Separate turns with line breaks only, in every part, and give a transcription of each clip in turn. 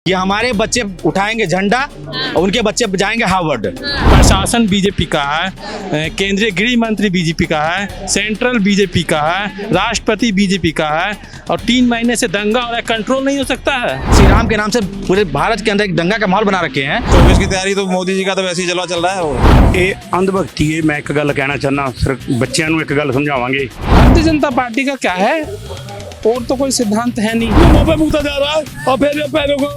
ये हमारे बच्चे उठाएंगे झंडा और उनके बच्चे जाएंगे हार्वर्ड।
प्रशासन बीजेपी का है, केंद्रीय गृह मंत्री बीजेपी का है, सेंट्रल बीजेपी का है, राष्ट्रपति बीजेपी का है और 3 महीने से दंगा और कंट्रोल नहीं हो सकता है।
श्री राम के नाम से पूरे भारत के अंदर एक दंगा का माहौल बना रखे हैं।
24 की तैयारी तो मोदी जी का तो वैसे ही चल रहा है।
ਇਹ ਅੰਧਭਗਤੀ ਹੈ। ਮੈਂ ਇੱਕ ਗੱਲ ਕਹਿਣਾ ਚਾਹੁੰਦਾ, ਸਿਰਫ ਬੱਚਿਆਂ ਨੂੰ ਇੱਕ ਗੱਲ ਸਮਝਾਵਾਂਗੇ।
भारतीय जनता पार्टी का क्या है, और तो कोई सिद्धांत है नहीं।
मुंह पे मुँहता जा रहा है और फिर ये पैरों को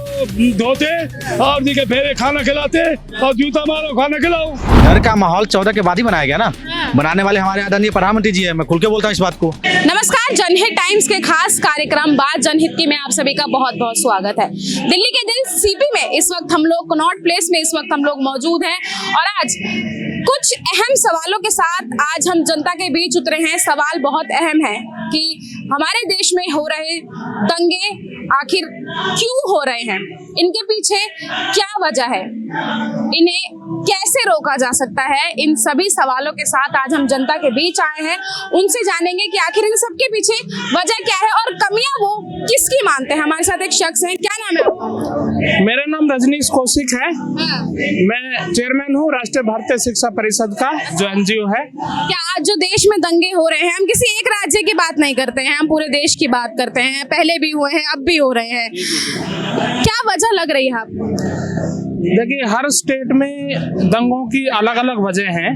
धोते और जी के फिर खाना खिलाते और जूता मारो खाना खिलाओ।
डर का माहौल 14 के बाद ही बनाया गया ना। बनाने वाले हमारे आदरणीय प्रधानमंत्री जी है। मैं खुल के बोलता हूँ इस बात को।
नमस्कार, जनहित टाइम्स के खास कार्यक्रम बात जनहित की में आप सभी का बहुत बहुत स्वागत है। दिल्ली के दिल सीपी में इस वक्त हम लोग कनॉट प्लेस में इस वक्त हम लोग मौजूद हैं और आज कुछ अहम सवालों के साथ आज हम जनता के बीच उतरे हैं। सवाल बहुत अहम है कि हमारे देश में हो रहे दंगे आखिर क्यों हो रहे हैं, इनके पीछे क्या वजह है, इन्हें कैसे रोका जा सकता है। इन सभी सवालों के साथ आज हम जनता के बीच आए हैं। उनसे जानेंगे कि आखिर इन सबके पीछे वजह क्या है और कमियां वो किसकी मानते हैं। हमारे साथ एक शख्स है, क्या नाम है आपका?
मेरा नाम रजनीश कौशिक है। मैं चेयरमैन हूँ राष्ट्रीय भारतीय शिक्षा परिषद का, जो एनजीओ है।
क्या आज जो देश में दंगे हो रहे हैं, हम किसी एक राज्य की बात नहीं करते हैं, हम पूरे देश की बात करते हैं। पहले भी हुए हैं, अब भी हो रहे हैं, क्या वजह लग रही है आपको?
देखिए, हर स्टेट में दंगों की अलग अलग वजह हैं।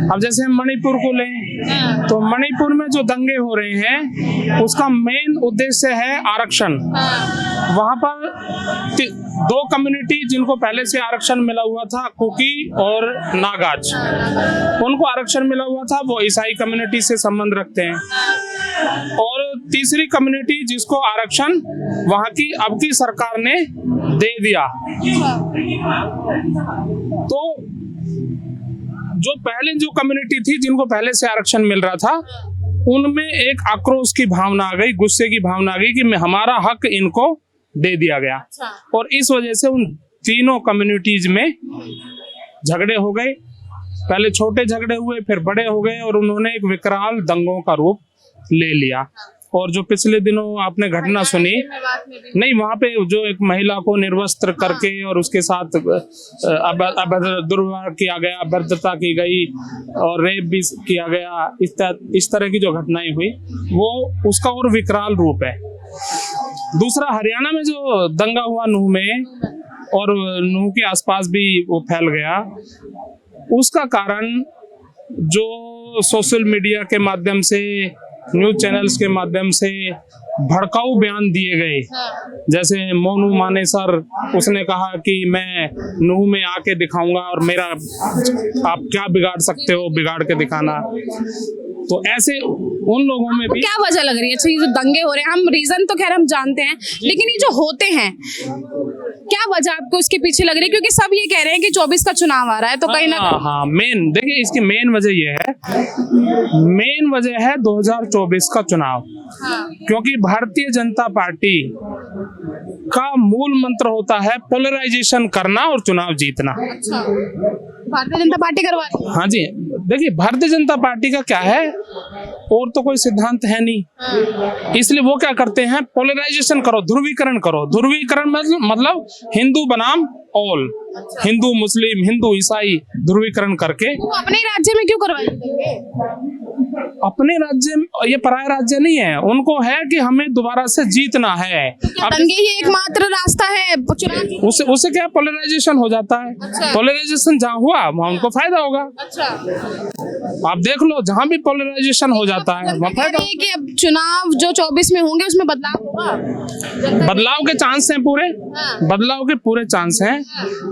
अब जैसे हम मणिपुर को लें तो मणिपुर में जो दंगे हो रहे हैं उसका मेन उद्देश्य है आरक्षण। वहाँ पर 2 कम्युनिटी जिनको पहले से आरक्षण मिला हुआ था, कुकी और नागाज, उनको आरक्षण मिला हुआ था। वो ईसाई कम्युनिटी से संबंध रखते हैं। और तीसरी कम्युनिटी जिसको आरक्षण वहाँ की अब की सरकार ने दे दिया। तो जो पहले जो कम्युनिटी थी जिनको पहले से आरक्षण मिल रहा था, उनमें एक आक्रोश की भावना आ गई, गुस्से की भावना आ गई कि हमारा हक इनको दे दिया गया। और इस वजह से उन तीनों कम्युनिटीज में झगड़े हो गए। पहले छोटे झगड़े हुए, फिर बड़े हो गए और उन्होंने एक विकराल दंगों का रूप ले लिया। और जो पिछले दिनों आपने घटना सुनी, नहीं, वहाँ पे जो एक महिला को निर्वस्त्र करके और उसके साथ अभद्र दुर्व्यवहार किया गया, अभद्रता की गई और रेप भी किया गया, इस तरह की जो घटनाएं हुई, वो उसका और विकराल रूप है। दूसरा, हरियाणा में जो दंगा हुआ नूह में और नूह के आसपास भी वो फैल गया, उसका कारण जो सोशल मीडिया के माध्यम से, न्यूज चैनल्स के माध्यम से भड़काऊ बयान दिए गए। जैसे मोनू मानेसर, उसने कहा कि मैं नूह में आके दिखाऊंगा और मेरा आप क्या बिगाड़ सकते हो, बिगाड़ के दिखाना। तो ऐसे उन लोगों में भी
क्या वजह लग रही है? अच्छा, ये जो दंगे हो रहे हैं, हम रीजन तो खैर हम जानते हैं, लेकिन ये जो होते हैं, क्या वजह आपको इसके पीछे लग रही है? क्योंकि सब ये कह रहे हैं कि 24 का चुनाव आ रहा है, तो कहीं ना
हाँ, मेन देखिए, इसकी मेन वजह ये है, मेन वजह है 2024 का चुनाव। क्योंकि भारतीय जनता पार्टी का मूल मंत्र होता है पोलराइजेशन करना और चुनाव जीतना।
अच्छा, भारतीय जनता पार्टी करवा रही है?
हाँ जी, देखिए, भारतीय जनता पार्टी का क्या है, और तो कोई सिद्धांत है नहीं। इसलिए वो क्या करते हैं, पोलराइजेशन करो, ध्रुवीकरण करो। ध्रुवीकरण मतलब हिंदू बनाम ऑल, हिंदू मुस्लिम, हिंदू ईसाई, ध्रुवीकरण करके।
वो अपने राज्य में क्यों करवाएंगे?
अपने राज्य में, ये पराया राज्य नहीं है, उनको है कि हमें दोबारा से जीतना है। अब
दंगे ही एकमात्र रास्ता है चुनाव?
उससे क्या पोलराइजेशन हो जाता है।
अच्छा।
पोलराइजेशन जहाँ हुआ वहाँ उनको फायदा होगा।
अच्छा,
आप देख लो, जहाँ भी पोलराइजेशन हो जाता है वहाँ फायदा।
कि अब चुनाव जो 24 में होंगे उसमें बदलाव होगा?
बदलाव के चांस हैं पूरे, बदलाव के पूरे चांस हैं।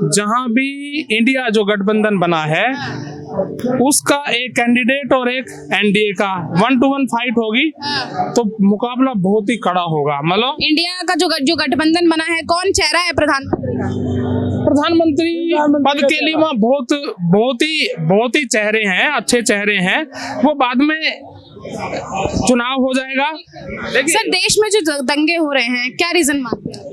जहाँ भी इंडिया जो गठबंधन बना है, उसका एक कैंडिडेट और एक एनडीए का 1-to-1 फाइट होगी, तो मुकाबला बहुत ही कड़ा होगा। मतलब
इंडिया का जो गठबंधन बना है, कौन चेहरा है प्रधानमंत्री का?
प्रधानमंत्री पद के लिए वहाँ बहुत ही चेहरे हैं, अच्छे चेहरे हैं। वो बाद में चुनाव हो जाएगा।
सर, देश में जो दंगे हो रहे हैं, क्या रीजन मानते हैं?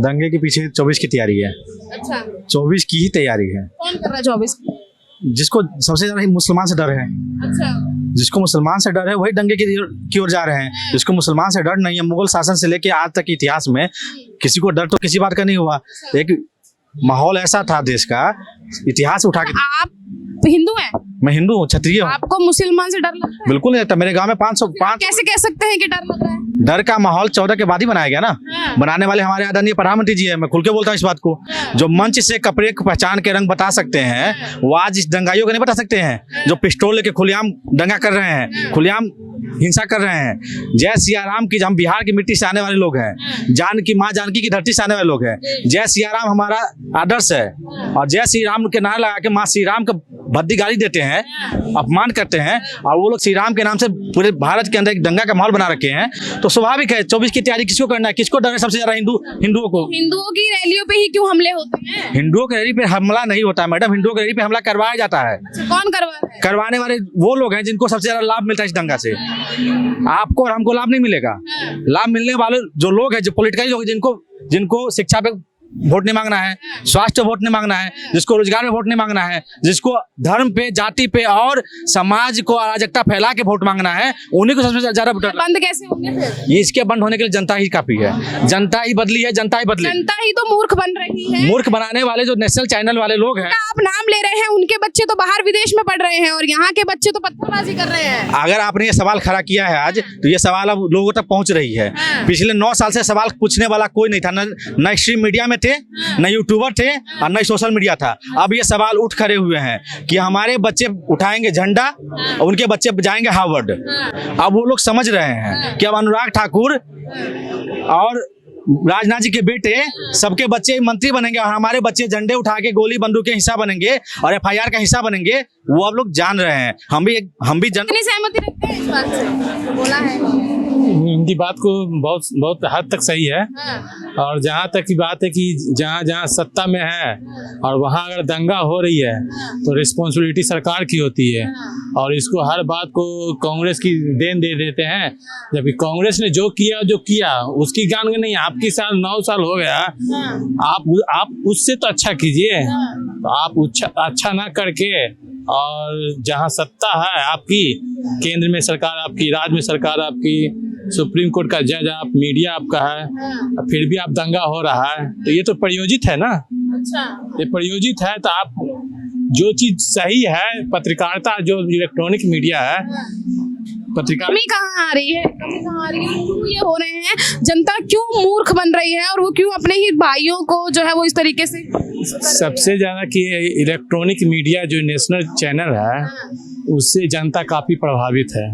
दंगे के पीछे 24 की तैयारी है।
अच्छा,
24 की ही तैयारी है।
कौन कर रहा है 24?
जिसको सबसे ज्यादा मुसलमान से डर है।
अच्छा,
जिसको मुसलमान से डर है वही दंगे की ओर जा रहे हैं। जिसको मुसलमान से डर नहीं है, मुगल शासन से लेके आज तक के इतिहास में किसी को डर तो किसी बात का नहीं हुआ। एक माहौल ऐसा था देश का, इतिहास उठा के।
आप हिंदू हैं?
मैं हिंदू हूँ, क्षत्रिय हूँ।
आपको मुसलमान से डर लगता है?
बिल्कुल नहीं लगता। मेरे गांव में 505
कैसे कह सकते हैं कि डर लग रहा है?
डर का माहौल 14 के बाद ही बनाया गया ना। बनाने वाले हमारे आदरणीय प्रधानमंत्री जी है, मैं खुल के बोलता हूँ इस बात को। जो मंच से कपड़े को पहचान के रंग बता सकते हैं, वो आज इस दंगाइयों को नहीं बता सकते हैं। जो पिस्टल लेके खुलेआम दंगा कर रहे हैं, खुलेआम हिंसा कर रहे हैं। जय सिया राम की, हम बिहार की मिट्टी से आने वाले लोग हैं, जानकी माँ जानकी की धरती से आने वाले लोग हैं। जय सिया राम हमारा आदर्श है, और जय श्री राम के नारा लगा के माँ श्री राम को भद्दी गाली देते हैं, अपमान करते हैं, और वो लोग श्री राम के नाम से पूरे भारत के अंदर एक दंगा का माहौल बना रखे हैं। तो स्वाभाविक है 24 की तैयारी किसको करना है, किसको डर है सबसे ज्यादा? हिंदुओं को।
हिंदुओं की रैलियों पे ही क्यों हमले होते हैं?
हिंदुओं की रैली पे हमला नहीं होता है मैडम, हिंदुओं की रैली पे हमला करवाया जाता है।
कौन करवा रहा है?
करवाने वाले वो लोग हैं जिनको सबसे ज्यादा लाभ मिलता है इस दंगा से। आपको और हमको लाभ नहीं मिलेगा। लाभ मिलने वाले जो लोग हैं, जो पॉलिटिकल लोग, जिनको शिक्षा पे वोट नहीं मांगना है, स्वास्थ्य पे वोट नहीं मांगना है, जिसको रोजगार में वोट नहीं मांगना है, जिसको धर्म पे, जाति पे और समाज को अराजकता फैला के वोट मांगना है, उन्हीं को सबसे ज्यादा वोट।
बंद कैसे होंगे फिर?
ये इसके बंद होने के लिए जनता ही काफी है। जनता ही बदली है, जनता ही बदली।
जनता ही तो मूर्ख बन रही है।
मूर्ख बनाने वाले जो नेशनल चैनल वाले लोग हैं,
आप नाम ले रहे हैं, उनके बच्चे तो बाहर विदेश में पढ़ रहे हैं और यहाँ के बच्चे तो पत्थरबाजी कर रहे हैं।
अगर आपने ये सवाल खड़ा किया है आज, तो ये सवाल अब लोगों तक पहुंच रही है। पिछले 9 साल से सवाल पूछने वाला कोई नहीं था, न स्ट्रीम मीडिया में थे, न यूट्यूबर थे, और न सोशल मीडिया था। अब ये सवाल उठ खड़े हुए हैं कि हमारे बच्चे उठाएंगे झंडा और उनके बच्चे जाएंगे हार्वर्ड। अब वो लोग समझ रहे हैं कि अब अनुराग ठाकुर और राजनाथ जी के बेटे सबके बच्चे मंत्री बनेंगे, और हमारे बच्चे झंडे उठा के गोली बंदूक के हिस्सा बनेंगे और FIR का हिस्सा बनेंगे। वो अब लोग जान रहे हैं। हम भी
कितनी सहमति रखते हैं इस बात से? बोला है
इनकी बात को बहुत हद तक सही है। और जहाँ तक की बात है कि जहाँ सत्ता में है और वहाँ अगर दंगा हो रही है तो रिस्पॉन्सिबिलिटी सरकार की होती है, और इसको हर बात को कांग्रेस की देन दे देते हैं। जबकि कांग्रेस ने जो किया उसकी गान नहीं। आपकी 9 साल हो गया, आप उससे तो अच्छा कीजिए। तो आप अच्छा ना करके, और जहाँ सत्ता है आपकी, केंद्र में सरकार आपकी, राज्य में सरकार आपकी, सुप्रीम कोर्ट का जज आप, मीडिया आपका है, फिर भी आप दंगा हो रहा है, तो ये तो प्रयोजित है ना।
अच्छा, ये
प्रयोजित है। तो आप जो चीज सही है, पत्रकारिता, जो इलेक्ट्रॉनिक मीडिया है,
कमी कहाँ आ रही है? क्यों ये हो रहे हैं? जनता क्यों मूर्ख बन रही है, और वो क्यों अपने ही भाइयों को जो है वो इस तरीके से?
सबसे ज्यादा कि इलेक्ट्रॉनिक मीडिया जो नेशनल चैनल है, उससे जनता काफी प्रभावित है।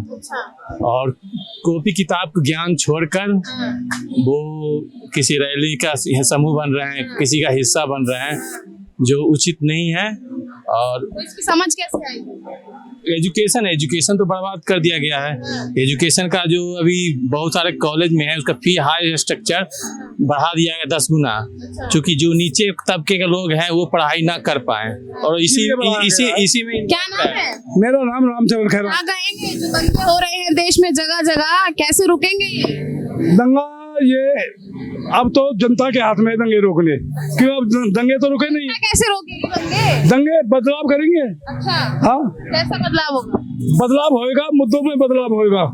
और कॉपी किताब का ज्ञान छोड़कर वो किसी रैली का समूह बन रहे हैं, किसी का हिस्सा बन रहे हैं, जो उचित नहीं है। और
इसकी समझ कैसे आएगी?
एजुकेशन तो बर्बाद कर दिया गया है। एजुकेशन का जो अभी बहुत सारे कॉलेज में है, उसका फी हाई स्ट्रक्चर बढ़ा दिया गया 10 गुना, क्योंकि जो नीचे तबके के लोग हैं वो पढ़ाई ना कर पाए। और इसी में
क्या नाम है?
मेरा नाम रामचंद्र खैरा।
कहाँ गएंगे? जो दंगे हो रहे हैं देश में जगह जगह, कैसे रुकेंगे ये
दंगा? ये अब तो जनता के हाथ में दंगे रोकने, क्यों? अब दंगे तो रुके नहीं।
कैसे रोकेंगे दंगे?
दंगे बदलाव करेंगे।
अच्छा,
हाँ,
कैसा बदलाव होगा?
बदलाव होएगा, मुद्दों में बदलाव होएगा।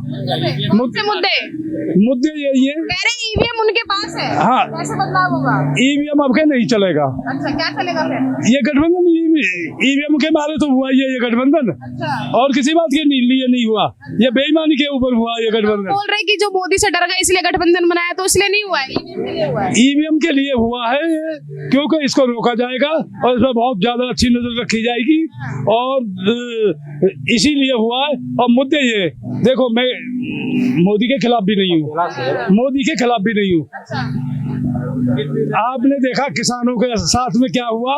मुद्दे यही है।
कह रहे हैं EVM उनके पास है।
हाँ,
कैसे बदलाव होगा?
EVM अब के नहीं चलेगा।
अच्छा, क्या चलेगा फिर?
ये गठबंधन EVM के मारे तो हुआ ये गठबंधन।
अच्छा,
और किसी बात के लिए नहीं हुआ, ये बेईमानी के ऊपर हुआ ये गठबंधन।
बोल रहे कि जो मोदी से डर गए इसलिए गठबंधन बनाया, तो इसलिए नहीं हुआ है, EVM के लिए हुआ है।
EVM के लिए हुआ है, क्योंकि इसको रोका जाएगा और इसमें बहुत ज्यादा अच्छी नजर रखी जाएगी, और इसीलिए हुआ है। और मुद्दे ये देखो, मैं मोदी के खिलाफ भी नहीं हूँ, मोदी के खिलाफ भी नहीं हूँ। आपने देखा किसानों के साथ में क्या हुआ,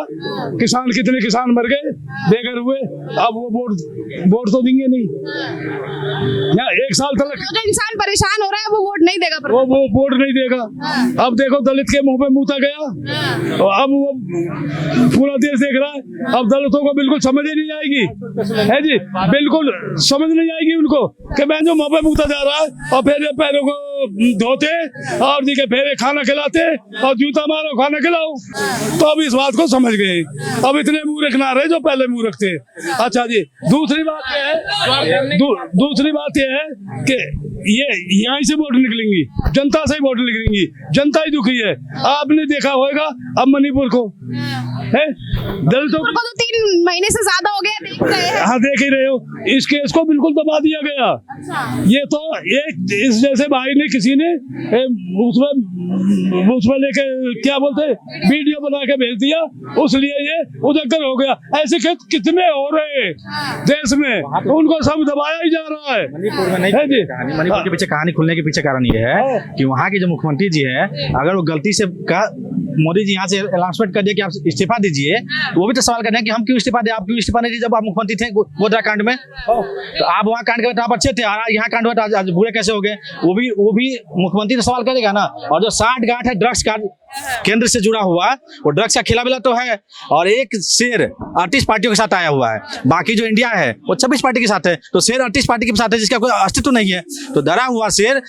कितने किसान मर गए, बेघर हुए। अब वो वोट तो देंगे नहीं, या 1 साल तक
जो इंसान परेशान हो रहा है वो वोट नहीं देगा,
वो वोट नहीं देगा। अब देखो दलित के मुंह पे मूता गया, और अब वो पूरा देश देख रहा है। अब दलितों को बिल्कुल समझ ही नहीं आएगी, है जी। बिल्कुल समझ नहीं आएगी उनको कि मैं जो मुंह पे मुकता जा रहा है और फिर ये पैरों को धोते और जी के फिर खाना खिलाते और जूता मारो खाना खिलाओ। तो अब इस बात को समझ गए, अब इतने मूर्ख ना रहे जो पहले मूर्ख थे। अच्छा जी, दूसरी बात ये है कि ये यहाँ से वोट निकलेंगी, जनता से ही वोट निकलेंगी, जनता ही दुखी है। आपने देखा होगा अब मणिपुर को है, दलितों
को तो 3 महीने से ज्यादा हो गया देख रहे हैं।
हाँ देख ही रहे हो, इस केस को बिल्कुल दबा दिया गया। ये तो एक इस जैसे भाई ने किसी ने उसमें लेके क्या बोलते वीडियो बना के भेज दिया, उसलिए ये उजागर हो गया। ऐसे कितने हो रहे देश में, उनको सब दबाया ही जा रहा है।
मणिपुर में नहीं मणिपुर के पीछे कहानी खुलने के पीछे कारण ये है कि वहाँ के जो मुख्यमंत्री जी है, अगर वो गलती से मोदी जी यहाँ से अनाउंसमेंट कर दिया कि आप इस्तीफा दीजिए, तो वो भी तो सवाल कर रहे हैं कि हम क्यों इस्तीफा दें, आप क्यों इस्तीफा नहीं दिए जब आप मुख्यमंत्री थे गोधरा कांड में। तो आप वहाँ कांड के आप अच्छे थे, यहाँ कांड हुआ आज बुरे कैसे हो गए, वो भी मुख्यमंत्री तो सवाल करेगा ना। और जो 60 गांठ है ड्रग्स का केंद्र से जुड़ा हुआ, वो ड्रग्स का खिलाफिला तो है, और एक शेर 38 पार्टियों के साथ आया हुआ है, बाकी जो इंडिया है वो 26 पार्टी के साथ है, तो शेर 38 पार्टी के साथ है जिसका कोई अस्तित्व नहीं है। तो डरा हुआ शेर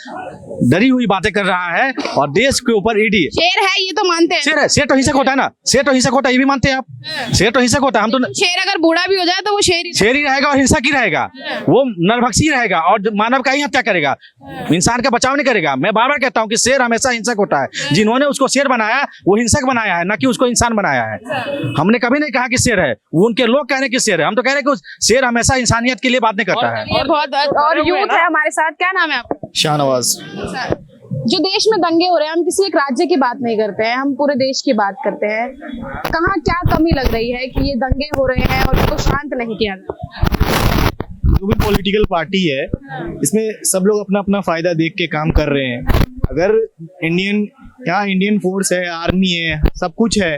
डरी हुई बातें कर रहा है, और देश के ऊपर ईडी
शेर है, ये तो मानते हैं।
शेर है, शेर तो हिंसक होता है ना, शेर तो हिंसक होता है, ये भी मानते हैं आप। शेर तो हिंसक होता है, हम तो
शेर अगर बूढ़ा भी हो जाए तो वो शेर ही
रहेगा और हिंसक ही रहेगा, वो नरभक्षी ही रहेगा और मानव का ही हत्या करेगा, इंसान का बचाव नहीं करेगा। मैं बार बार कहता हूँ कि शेर हमेशा हिंसक होता है, जिन्होंने उसको शेर बनाया वो हिंसक बनाया है, ना कि उसको इंसान बनाया है। हमने कभी नहीं कहा कि शेर है, वो उनके लोग कह रहे हैं कि शेर है, हम तो कह रहे हैं कि शेर हमेशा इंसानियत के लिए बात नहीं करता है।
ये बहुत, और यूथ है हमारे साथ, क्या नाम है आपका?
शाहनवाज।
जो देश में दंगे हो रहे हैं, हम किसी एक राज्य की बात नहीं करते हैं, हम पूरे देश की बात करते हैं। कहाँ क्या कमी लग रही है कि ये दंगे हो रहे हैं और इसको शांत नहीं किया जा रहा?
जो भी पॉलिटिकल पार्टी है, इसमें सब लोग अपना अपना फायदा देख के काम कर रहे हैं। अगर इंडियन फोर्स है, आर्मी है, सब कुछ है,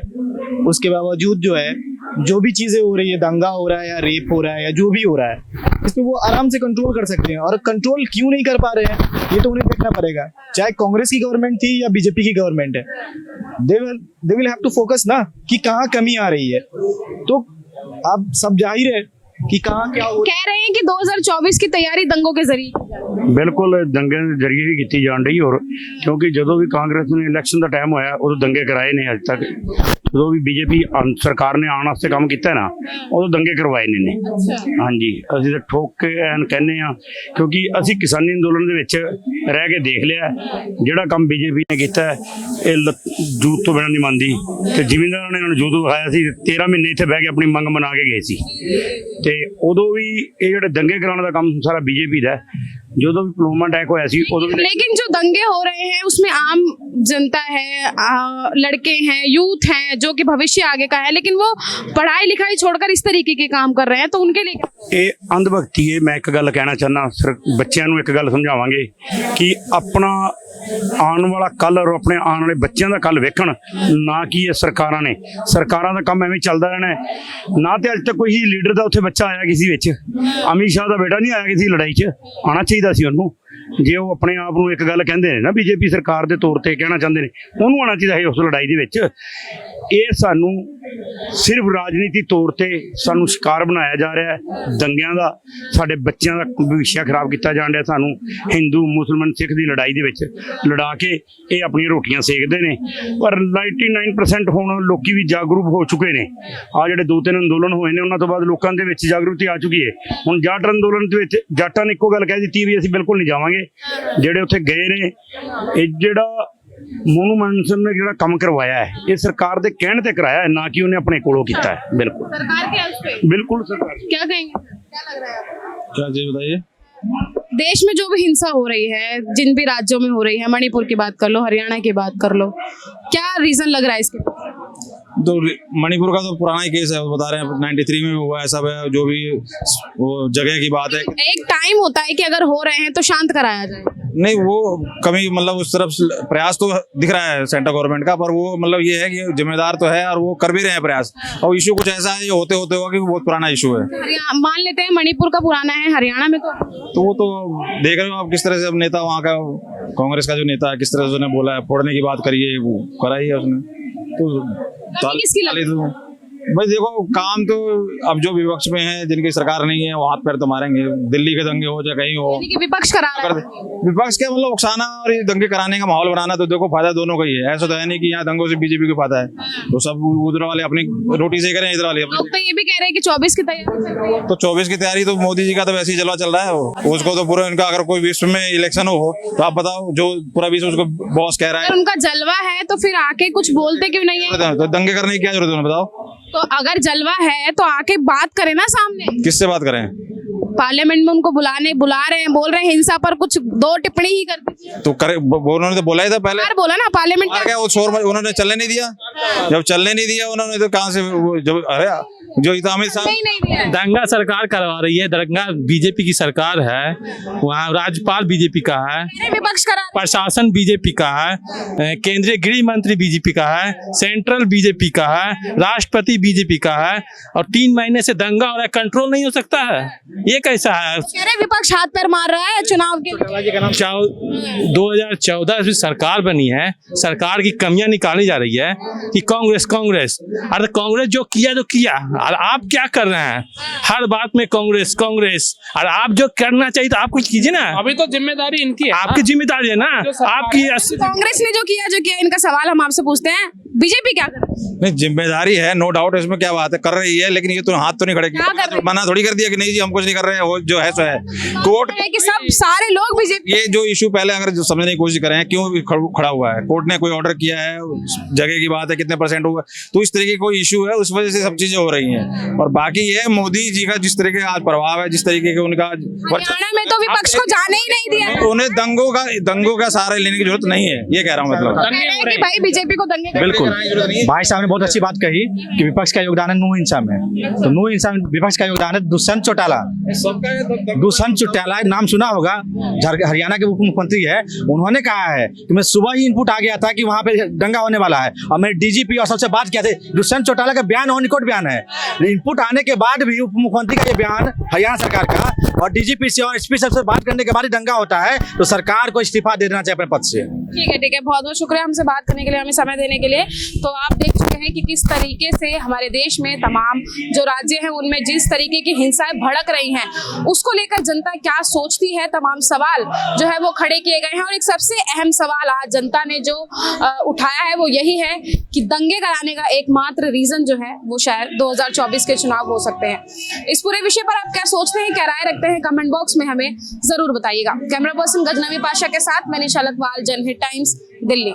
उसके बावजूद जो है जो भी चीजें हो रही है, दंगा हो रहा है या रेप हो रहा है या जो भी हो रहा है, इस पे वो आराम से कंट्रोल कर सकते हैं। और कंट्रोल क्यों नहीं कर पा रहे हैं ये तो उन्हें देखना पड़ेगा, चाहे कांग्रेस की गवर्नमेंट थी या बीजेपी की गवर्नमेंट है। They will have to focus ना कि कहाँ कमी आ रही है। तो आप सब जाहिर है कि कहाँ क्या हो।
कह रहे हैं कि 2024 की तैयारी दंगों के जरिए
बिल्कुल दंगे के जरिए ही की जान रही। और क्योंकि जो भी कांग्रेस ने इलेक्शन का टाइम होया उदों दंगे कराए ने, अज तक जो भी बीजेपी सरकार ने आने वास्ते काम किया ना उदों दंगे करवाए ने। हाँ जी, असीं तो ठोक के एन कहने आ, क्योंकि असीं किसानी अंदोलन दे विच रह के देख लिया जिहड़ा काम बीजेपी ने किया है, जूत तो बिना नहीं मनदी। ते जिमींदारां ने जूत विखाया सी, 13 महीने इत्थे बह के अपनी मंग मना के गए सी। ते उदों भी ये जिहड़े दंगे कराने का काम सारा बीजेपी दा है। जो भी पुलवामा अटैक होया सी उदों भी,
लेकिन जो दंगे हो रहे हैं उसमें आम जनता है, लड़के हैं, यूथ हैं, जो कि भविष्य आगे का है, लेकिन वो पढ़ाई लिखाई छोड़कर इस तरीके के काम कर रहे हैं, तो उनके लिए
ये अंधभक्ति है। मैं एक गल कहना चाहना, सिर्फ बच्चों को एक गल समझावांगे कि अपना आने वाला कल और अपने आने वाले बच्चों का कल वेखण, ना कि ये सरकारां ने। सरकारां दा काम एवें चलदा रहना है ना। तो अज तक कोई लीडर का उत्थे बच्चा आया किसी विच, अमित शाह का बेटा नहीं आया किसी लड़ाई च, आना चाहिए सी उन्होंने। जे वो अपने आप को एक गल कहते हैं ना बीजेपी सरकार के तौर पर कहना चाहते हैं, उन्होंने आना चाहिए उस लड़ाई दे विच। ये सानू सिर्फ राजनीति तौर पर सानू शिकार बनाया जा रहा है दंगियां का, साडे बच्चों का भविष्य खराब किया जा रहा। सानू हिंदू मुसलमान सिख की लड़ाई दे विच लड़ा के ये अपनी रोटियां सेकते हैं। पर 99% हुण लोकी भी जागरूक हो चुके हैं। आ जिहड़े 2-3 अंदोलन होए ने उन्हां तों बाद लोकां दे विच जागरूकता आ चुकी है। हुण जाट अंदोलन दे विच जाटां ने इक्को गल कह दित्ती भी असीं बिल्कुल नहीं जावांगे। जिहड़े उत्थे गए ने, ये जिहड़ा मोनू मनसन ने जिहड़ा काम करवाया है ये सरकार के कहने ते कराया है, ना कि उन्हें अपने कोलों किया है। बिल्कुल
सरकार के उस पे
बिल्कुल सरकार
क्या कहेंगे, क्या लग रहा है आपको?
क्या चीज बताइए?
देश में जो भी हिंसा हो रही है, जिन भी राज्यों में हो रही है, मणिपुर की बात कर लो, हरियाणा की बात कर लो, क्या रीजन लग रहा है इसके?
तो मणिपुर का तो पुराना ही केस है, वो बता रहे हैं 93 में हुआ है सब है। जो भी वो जगह की बात है,
एक टाइम होता है कि अगर हो रहे हैं तो शांत कराया जाए।
नहीं वो कमी मतलब उस तरफ प्रयास तो दिख रहा है सेंट्रल गवर्नमेंट का, पर वो मतलब ये है कि जिम्मेदार तो है और वो कर भी रहे हैं प्रयास। और इशू कुछ ऐसा है, ये होते होते होगा कि बहुत पुराना इशू है।
मान लेते हैं मणिपुर का पुराना है, हरियाणा में तो
वो तो देख रहे हो आप किस तरह से अब नेता वहाँ का कांग्रेस का जो नेता है किस तरह से बोला है, फोड़ने की बात करिए, वो कराई है उसने। तो
किसकी लगी?
भाई देखो, काम तो अब जो विपक्ष में है, जिनकी सरकार नहीं है, वो हाथ पैर तो मारेंगे। दिल्ली के दंगे हो चाहे कहीं हो,
यानी कि विपक्ष करा रहा है।
विपक्ष के मतलब उकसाना और ये दंगे कराने का माहौल बनाना, तो देखो फायदा दोनों का ही है। ऐसा तो है नहीं कि यहाँ दंगों से बीजेपी को फायदा है। तो सब उधर वाले अपनी रोटी से करें, इधर वाले अपनी।
लोग तो ये भी कह रहे हैं कि 24 की तैयारी चल रही है।
तो 24 की तैयारी तो मोदी जी का तो वैसे ही जलवा चल रहा है। उसको तो पूरा इनका, अगर कोई विश्व में इलेक्शन हो तो आप बताओ, जो पूरा विश्व उसको बॉस कह रहा
अगर उनका जलवा है तो फिर आके कुछ बोलते क्यों नहीं है?
है, तो दंगे करने की क्या जरूरत है उन्हें, बताओ।
तो अगर जलवा है तो आके बात करें ना सामने।
किससे बात करें?
पार्लियामेंट में उनको बुला रहे हैं, बोल रहे हैं हिंसा पर कुछ 2 टिप्पणी ही कर दीजिए।
तो करे, उन्होंने तो बोला ही था पहले।
यार बोला ना पार्लियामेंट
क्या वो शोर उन्होंने चलने नहीं दिया? जब चलने नहीं दिया उन्होंने, तो कहाँ से जो, अरे जो अमित शाह
नहीं दिया।
दंगा सरकार करवा रही है। दंगा बीजेपी की सरकार है, वहाँ राज्यपाल बीजेपी का है,
विपक्ष करा रहा है।
प्रशासन बीजेपी का है, केंद्रीय गृह मंत्री बीजेपी का है, सेंट्रल बीजेपी का है, राष्ट्रपति बीजेपी का है, और 3 महीने से दंगा हो रहा है, कंट्रोल नहीं हो सकता है। ये कैसा है?
कह रहे विपक्ष हाथ पैर मार रहा है चुनाव के लिए।
2014 में सरकार बनी है, सरकार की कमियां निकाली जा रही है कि कांग्रेस अरे कांग्रेस जो किया तो किया, और आप क्या कर रहे हैं? हर बात में कांग्रेस। और आप जो करना चाहिए तो आप कुछ कीजिए ना।
अभी तो जिम्मेदारी इनकी है,
आपकी जिम्मेदारी है ना आपकी।
कांग्रेस ने जो किया इनका सवाल हम आपसे पूछते हैं, बीजेपी क्या कर रही है?
नहीं, जिम्मेदारी है, नो डाउट, इसमें क्या बात है, कर रही है। लेकिन ये तो हाथ तो नहीं खड़े
क्या कर रही है?
मना थोड़ी कर दिया कि नहीं जी हम कुछ नहीं कर रहे हैं, वो जो है सो है। कोर्ट
कि सब सारे लोग बीजेपी।
ये जो इशू पहले अगर जो समझने की कोशिश करें, क्यों खड़ा हुआ है, कोर्ट ने कोई ऑर्डर किया है, जगह की बात है, कितने % हुआ, तो इस तरीके कोई इशू है, उस वजह से सब चीजें हो रही हैं। और बाकी ये मोदी जी का जिस तरीके का आज प्रभाव है, जिस तरीके के उनका
हरियाणा में तो विपक्ष को जाने ही नहीं दिया।
उन्हें दंगों का सहारा लेने की जरूरत नहीं है, ये कह रहा हूँ। मतलब
कह रहे हैं कि भाई बीजेपी को दंगे
बिल्कुल, भाई साहब ने बहुत अच्छी बात कही कि विपक्ष का योगदान है नू हिंसा में। तो नू हिंसा में विपक्ष का योगदान है दुष्यंत चौटाला। दुष्यंत चौटाला नाम सुना होगा, हरियाणा के उप मुख्यमंत्री है। उन्होंने कहा है कि मैं सुबह ही इनपुट आ गया था कि वहां पे दंगा होने वाला है, और मैं डीजीपी और सबसे बात किया था। दुष्यंत चौटाला का बयान ऑन रिकॉर्ड बयान है। इनपुट आने के बाद भी उप मुख्यमंत्री का ये बयान हरियाणा सरकार का, और डीजीपी से और एसपी सबसे बात करने के बाद ही दंगा होता है, तो सरकार को इस्तीफा दे देना चाहिए अपने पद से।
ठीक है, बहुत बहुत शुक्रिया हमसे बात करने के लिए, हमें समय देने के लिए। तो आप देख चुके हैं कि किस तरीके से हमारे देश में तमाम जो राज्य हैं उनमें जिस तरीके की हिंसाएं भड़क रही हैं, उसको लेकर जनता क्या सोचती है, तमाम सवाल जो है वो खड़े किए गए हैं। और एक सबसे अहम सवाल आज जनता ने जो उठाया है वो यही है कि दंगे कराने का एकमात्र रीजन जो है वो शायद 2024 के चुनाव हो सकते हैं। इस पूरे विषय पर आप क्या सोचते हैं, क्या राय रखते हैं, कमेंट बॉक्स में हमें जरूर बताइएगा। कैमरा पर्सन गजनवी पाशा के साथ मैं निशा लखवाल, जनहित टाइम्स, दिल्ली।